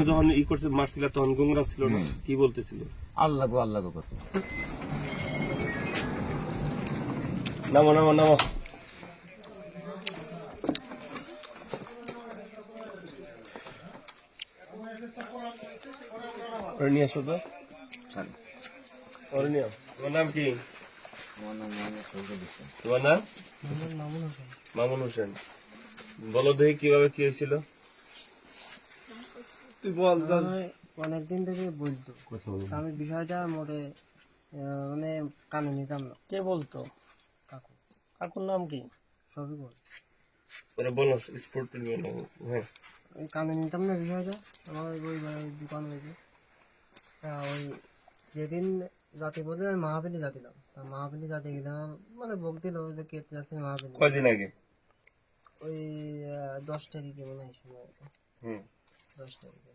যখন ই করছে মারছিল তখন গুমরা ছিল না, কি বলতেছিল? আল্লাহ গো আল্লাহ গো করতো। নামো নামো নামো। ওরে নিয়ে আসো তো, ওরে নিয়ে আও। তোমার নাম কি? আমার নাম মোহাম্মদ সৈয়দ হোসেন। তোমার নাম? মামুন হোসেন। বলো দেখি কিভাবে কি হয়েছিল। তুই বল। অনেকদিন থেকে বলতো, আমি বিষয়টা মোটে মানে কানে নিতাম না। কে বলতো? কাকু, কাকুর নাম কি? সবই বল, ওরে বলো স্পোর্ট বলো। হ্যাঁ, আমি কানে নিতাম না বিষয়টা। আমার ওই দোকান হয়েছে, তা ওই যেদিন জাতি বলে আমি মাহাবিলি জাতি দিলাম, তা মাহাবিলি জাতি গেলাম, মানে বক দিল যে কেটে যাচ্ছে মাহাবিলি। কয়দিন আগে? ওই 10 তারিখে মনে হয় সময়, হুম। 10 তারিখে